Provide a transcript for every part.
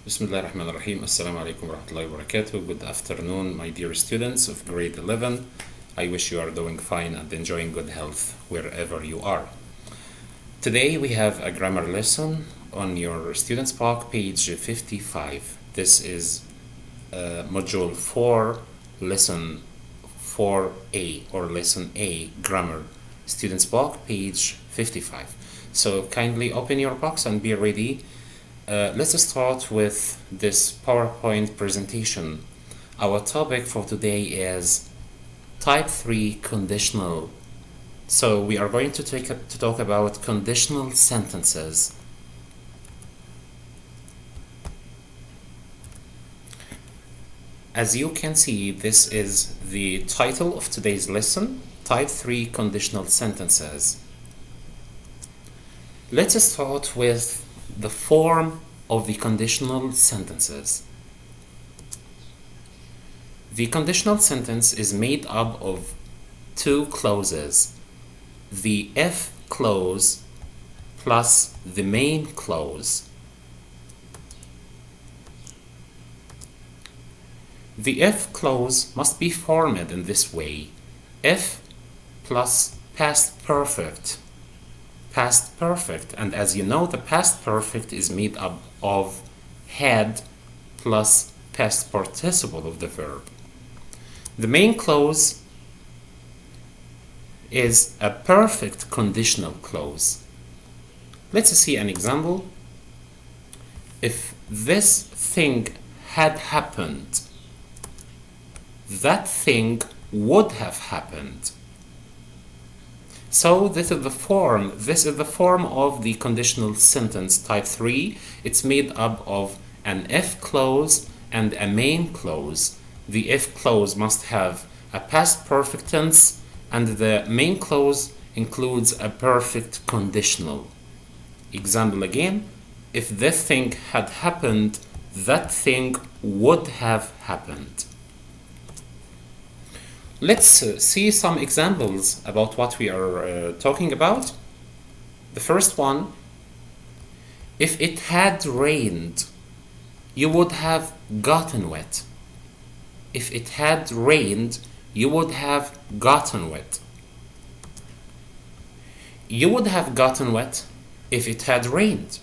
بسم الله الرحمن الرحيم. السلام عليكم ورحمة الله وبركاته. Good afternoon, my dear students of grade 11. I wish you are doing fine and enjoying good health wherever you are. Today we have a grammar lesson on your students book, page 55. This is module 4, lesson 4A or lesson A, grammar, students book, page 55. So kindly open your box and be ready. Let's start with this PowerPoint presentation. Our topic for today is type 3 conditional. So we are going to talk about conditional sentences. As you can see, this is the title of today's lesson, type 3 conditional sentences. Let's start with the form of the conditional sentences. The conditional sentence is made up of two clauses, the if clause plus the main clause. The if clause must be formed in this way: if plus past perfect. Past perfect, and as you know, the past perfect is made up of had plus past participle of the verb. The main clause is a perfect conditional clause. Let's see an example. If this thing had happened, that thing would have happened. So this is the form of the conditional sentence type 3. It's made up of an if clause and a main clause. The if clause must have a past perfect tense, and the main clause includes a perfect conditional. Example again: if this thing had happened, that thing would have happened. Let's see some examples about what we are talking about. The first one: if it had rained, you would have gotten wet. If it had rained, you would have gotten wet. You would have gotten wet if it had rained.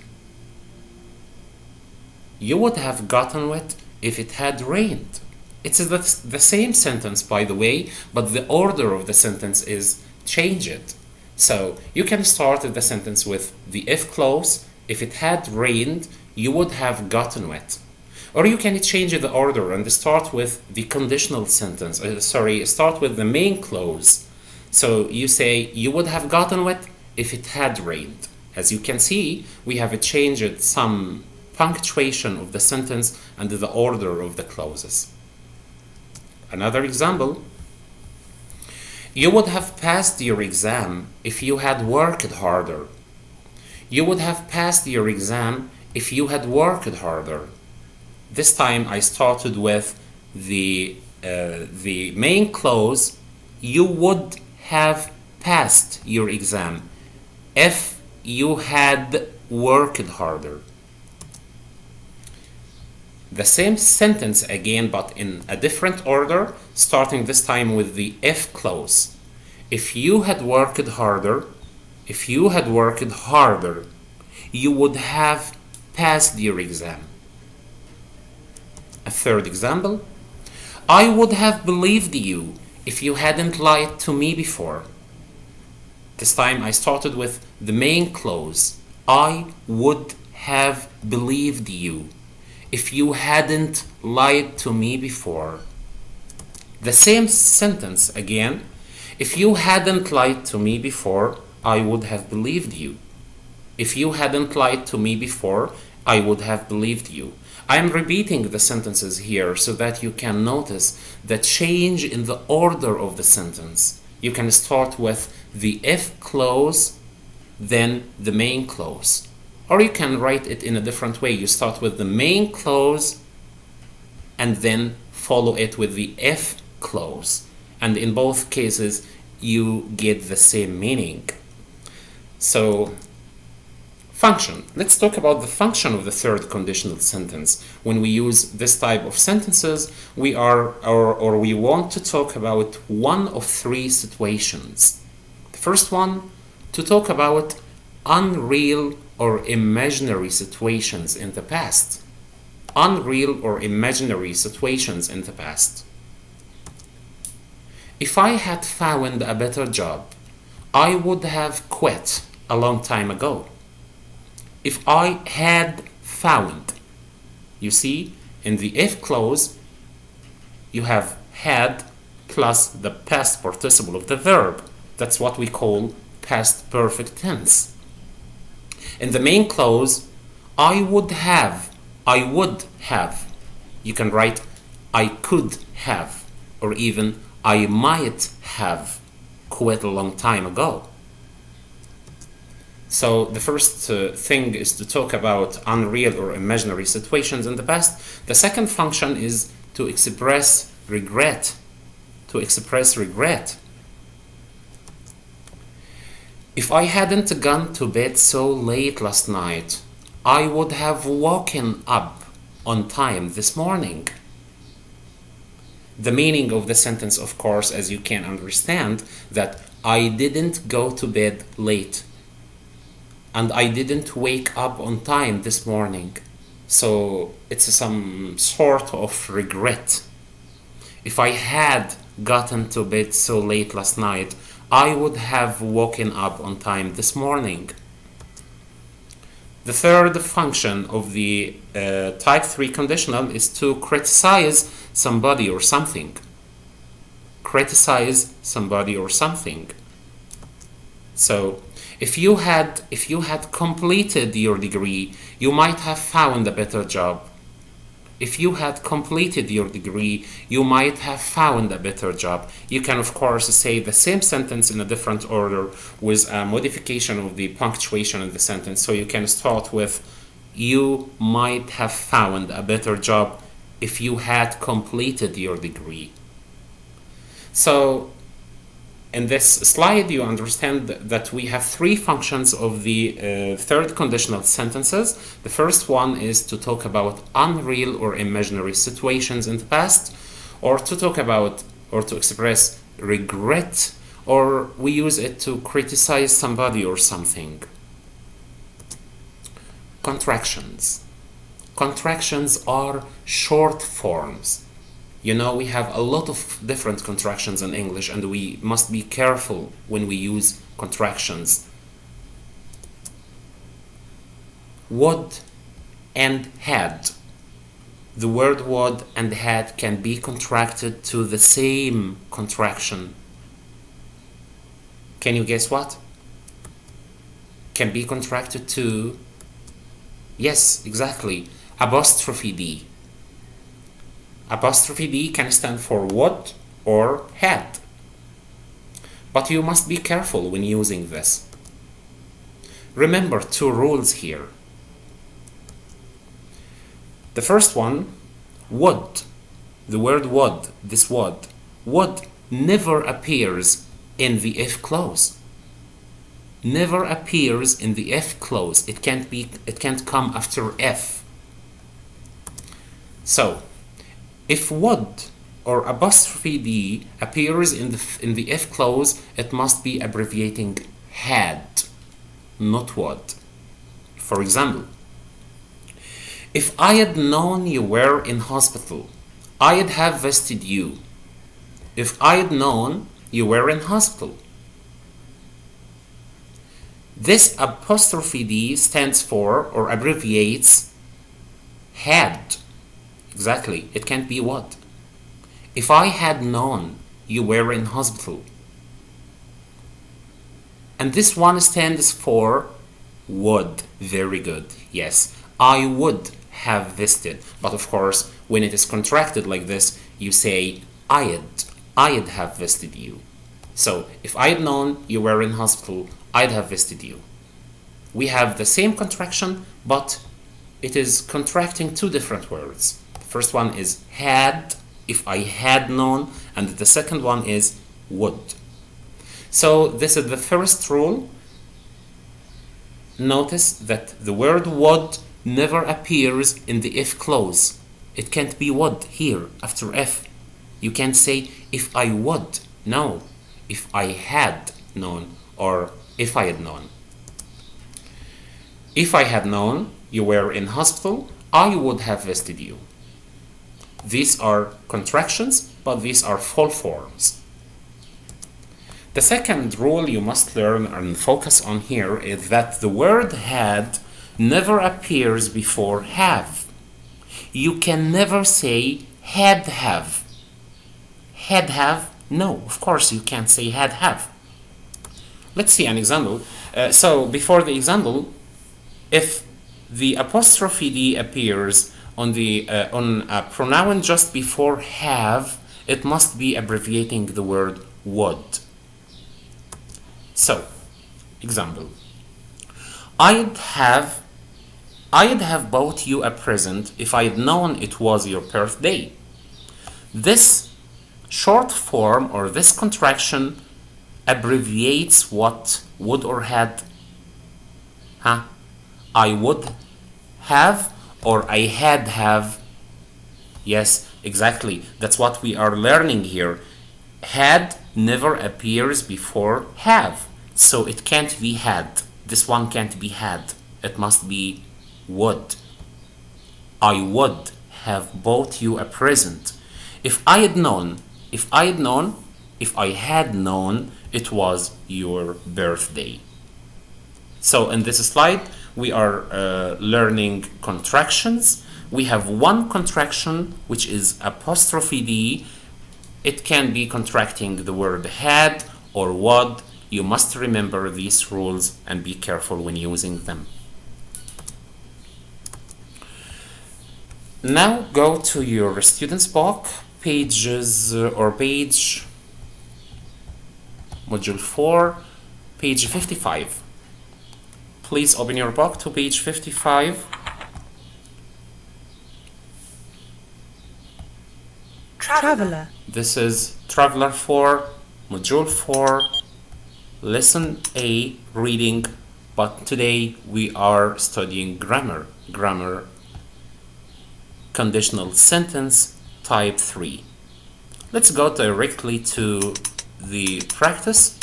You would have gotten wet if it had rained. It's the same sentence, by the way, but the order of the sentence is changed. So you can start the sentence with the if clause: if it had rained, you would have gotten wet. Or you can change the order and start with the conditional sentence. Start with the main clause. So you say you would have gotten wet if it had rained. As you can see, we have changed some punctuation of the sentence and the order of the clauses. Another example: you would have passed your exam if you had worked harder. You would have passed your exam if you had worked harder. This time I started with the main clause: you would have passed your exam if you had worked harder. The same sentence again, but in a different order, starting this time with the if clause. If you had worked harder, you would have passed your exam. A third example: I would have believed you if you hadn't lied to me before. This time I started with the main clause: I would have believed you if you hadn't lied to me before. The same sentence again: if you hadn't lied to me before, I would have believed you. If you hadn't lied to me before, I would have believed you. I am repeating the sentences here so that you can notice the change in the order of the sentence. You can start with the if clause, then the main clause. Or you can write it in a different way. You start with the main clause and then follow it with the if clause. And in both cases, you get the same meaning. So Function. Let's talk about the function of the third conditional sentence. When we use this type of sentences, we want to talk about one of three situations. The first one, to talk about unreal or imaginary situations in the past. Unreal or imaginary situations in the past. If I had found a better job, I would have quit a long time ago. If I had found, you see, in the if clause, you have had plus the past participle of the verb. That's what we call past perfect tense. In the main clause, I would have. You can write I could have, or even I might have quit a long time ago. So the first thing is to talk about unreal or imaginary situations in the past. The second function is to express regret. If I hadn't gone to bed so late last night, I would have woken up on time this morning. The meaning of the sentence, of course, as you can understand, that I didn't go to bed late and I didn't wake up on time this morning. So it's some sort of regret. If I had gotten to bed so late last night, I would have woken up on time this morning. The third function of the type 3 conditional is to criticize somebody or something. Criticize somebody or something. So if you had completed your degree, you might have found a better job. If you had completed your degree, you might have found a better job. You can, of course, say the same sentence in a different order with a modification of the punctuation in the sentence. So you can start with, you might have found a better job if you had completed your degree. So in this slide, you understand that we have three functions of the third conditional sentences. The first one is to talk about unreal or imaginary situations in the past, or to talk about or to express regret, or we use it to criticize somebody or something. Contractions. Contractions are short forms. You know, we have a lot of different contractions in English, and we must be careful when we use contractions. Would and had. The word would and had can be contracted to the same contraction. Can you guess what? Can be contracted to, yes, exactly, apostrophe D. Apostrophe D can stand for would or had. But you must be careful when using this. Remember two rules here. The first one, would. The word would, this would never appears in the if clause. Never appears in the if clause. It can't come after if. So, if would or apostrophe D appears in the if clause, it must be abbreviating had, not would. For example, if I had known you were in hospital, I'd have visited you. If I had known you were in hospital. This apostrophe D stands for or abbreviates had. Exactly, it can't be would. If I had known you were in hospital. And this one stands for would. Very good, yes. I would have visited. But of course, when it is contracted like this, you say I'd have visited you. So, if I had known you were in hospital, I'd have visited you. We have the same contraction, but it is contracting two different words. First one is had, if I had known, and the second one is would. So this is the first rule. Notice that the word would never appears in the if clause. It can't be would here after if. You can't say if I would. No, if I had known or if I had known. If I had known you were in hospital, I would have visited you. These are contractions, but these are full forms. The second rule you must learn and focus on here is that the word had never appears before have. You can never say had have. Had have? No, of course you can't say had have. Let's see an example. So before the example, if the apostrophe D appears on a pronoun just before have, it must be abbreviating the word would. So, example. I'd have bought you a present if I'd known it was your birthday. This short form or this contraction abbreviates what would or had. I would have or I had have. Yes, exactly. That's what we are learning here. Had never appears before have. So it can't be had. This one can't be had. It must be would. I would have bought you a present if I had known it was your birthday. So in this slide, we are learning contractions. We have one contraction, which is apostrophe D. It can be contracting the word had or would. You must remember these rules and be careful when using them. Now go to your student's book, page module 4, page 55. Please open your book to page 55. Traveler. This is Traveler 4, module 4, lesson A, reading, but today we are studying grammar, conditional sentence, type 3. Let's go directly to the practice.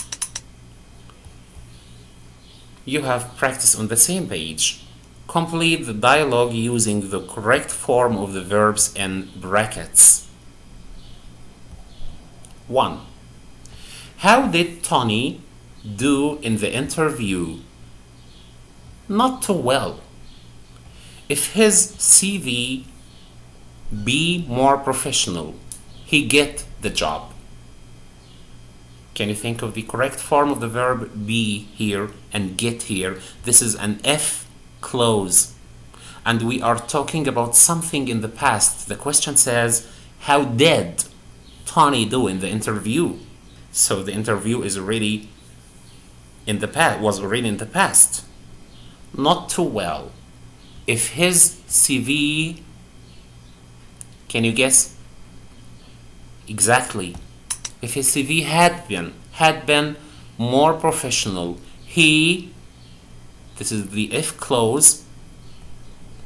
You have practice on the same page. Complete the dialogue using the correct form of the verbs in brackets. 1. How did Tony do in the interview? Not too well. If his CV be more professional, he get the job. Can you think of the correct form of the verb be here and get here? This is an if clause. And we are talking about something in the past. The question says, how did Tony do in the interview? So the interview is already in the past, was already in the past. Not too well. If his CV, can you guess? Exactly. If his CV had been more professional, this is the if clause,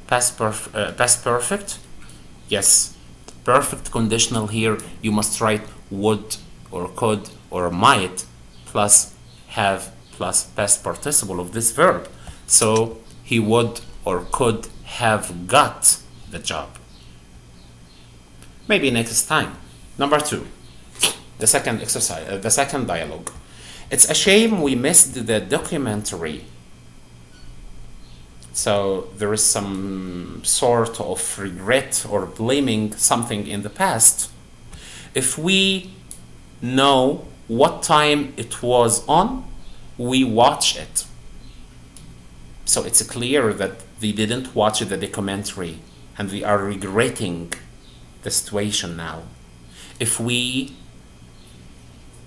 past perfect. Yes, perfect conditional here. You must write would or could or might plus have plus past participle of this verb. So he would or could have got the job. Maybe next time. Number 2. The second exercise, the second dialogue. It's a shame we missed the documentary. So there is some sort of regret or blaming something in the past. If we know what time it was on, we watch it. So it's clear that they didn't watch the documentary and they are regretting the situation now. If we,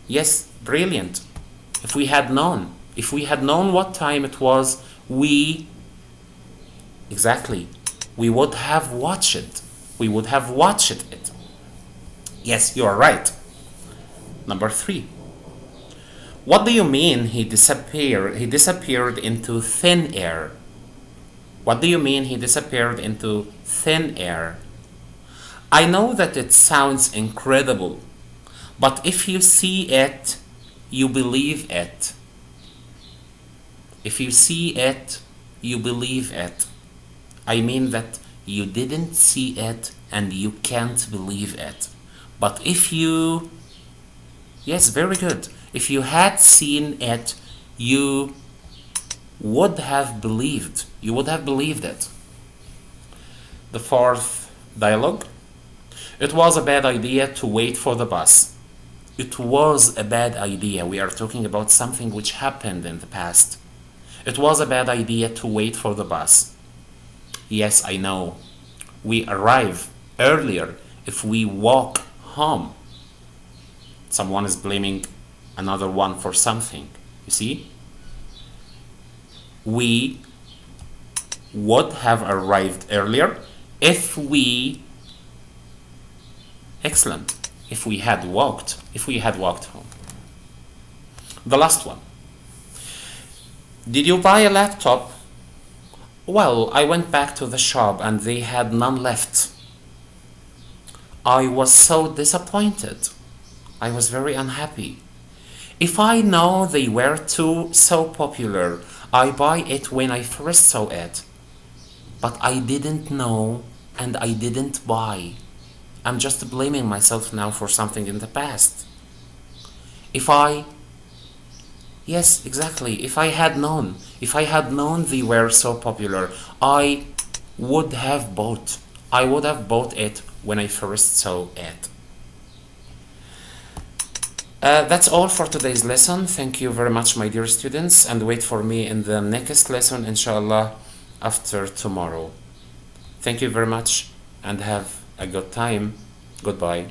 yes, brilliant. If we had known what time it was, we would have watched it. We would have watched it. Yes, you are right. Number 3. What do you mean he disappeared? He disappeared into thin air. What do you mean he disappeared into thin air? I know that it sounds incredible, but if you see it, you believe it. If you see it, you believe it. I mean that you didn't see it and you can't believe it. But if you, yes, very good. If you had seen it, you would have believed. You would have believed it. The fourth dialogue. It was a bad idea to wait for the bus. It was a bad idea. We are talking about something which happened in the past. It was a bad idea to wait for the bus. Yes, I know. We arrive earlier if we walk home. Someone is blaming another one for something. You see? We would have arrived earlier if we, excellent, if we had walked home. The last one. Did you buy a laptop? Well, I went back to the shop and they had none left. I was so disappointed. I was very unhappy. If I know they were so popular, I buy it when I first saw it. But I didn't know and I didn't buy. I'm just blaming myself now for something in the past. Yes, exactly. If I had known they were so popular, I would have bought it when I first saw it. That's all for today's lesson. Thank you very much, my dear students, and wait for me in the next lesson, inshallah, after tomorrow. Thank you very much and have a good time. Goodbye.